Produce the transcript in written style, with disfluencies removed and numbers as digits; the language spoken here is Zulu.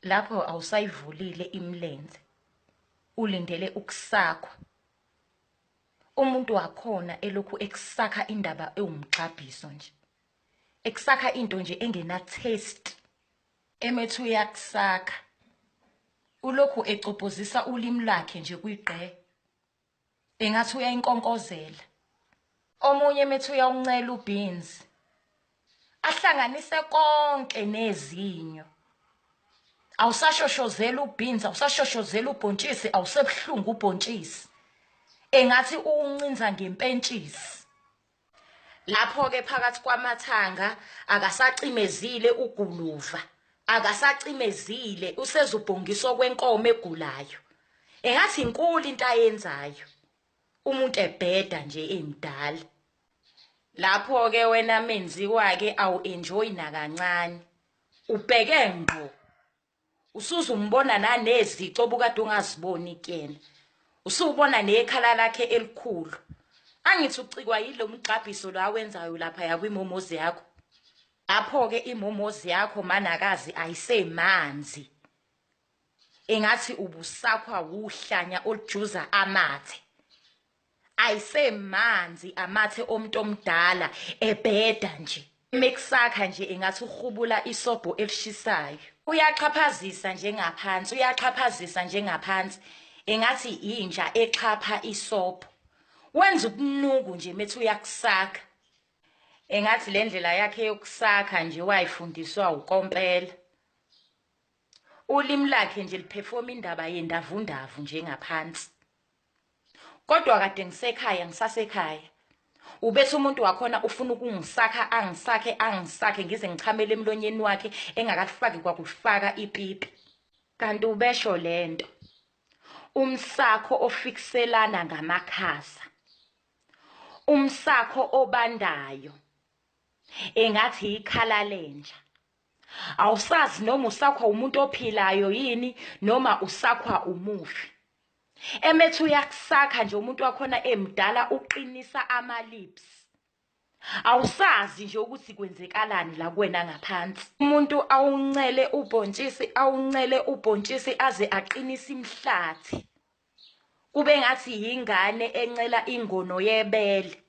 lapho awusayivulile imilenze ulindele ukusakwa. Umuntu wakhona elokhu ekusakha indaba ewumgxabhiso nje, ekusakha into nje engena taste, emethu uyakusakha ulokhu ecopozisa ulimi lakhe nje kuyigqe, engathi uyayinkonkozela. Omunye emethu uyawuncela ubeans ahlanganise konke nezinyo, awusashoshozela ubeans, awusashoshozela ubhontshisi, awusebuhlungu ubhontshisi, engathi uwuncinza ngempentshisi. Lapho-ke phakathi kwamathanga akasacimezile uguluva, akasacimezile usezubhongiso kwenkomo egulayo, engathi inkulu into ayenzayo, umuntu ebheda nje emdala. Lapho-ke wena menzi wake awu-enjoy nakancane, ubheke ngqo, usuzumbona nanezici obukade ungaziboni kuyena, usubona nekhala lakhe elikhulu. Angithi ucikwa yilo mgxabhiso lo awenzayo lapha yakwimomozi yakho. Lapho-ke imomozi yakho manakazi ayisemanzi, engathi ubusakwa uhlanya olujuza amathe, ayisemanzi amathe omuntu omdala ebheda nje. Mekusakha nje engathi uhubula isobho elishisayo, uyaxhaphazisa njengaphansi, uyaxhaphazisa njengaphansi, engathi inja exhapha isobho. Wenza ukunuku nje methu uyakusakha, engathi le ndlela yakhe yokusakha nje wayifundiswa ukompela. Ulimi lakhe nje liphefoma indaba yendavundavu njengaphansi. Kodwa kade ngisekhaya, ngisasekhaya, ubethe umuntu wakhona ufuna ukungisakha, angisakhe ngize ngichamele emlonyeni wakhe engakafaki kwakufaka ipipi. Kanti ubesho lento, umsakho ofikiselana ngamakhasa, umsakho obandayo, engathi ikhala lenja. Awusazi noma usakhwa umuntu ophilayo yini noma usakhwa umufi. Emethu uyakusakha nje umuntu wakhona emdala uqinisa ama-lips. Awusazi nje ukuthi kwenzekalani la kuwena ngaphansi. Umuntu awuncele ubhontshisi aze aqinise imhlathi, kube ngathi yingane encela ingono yebele.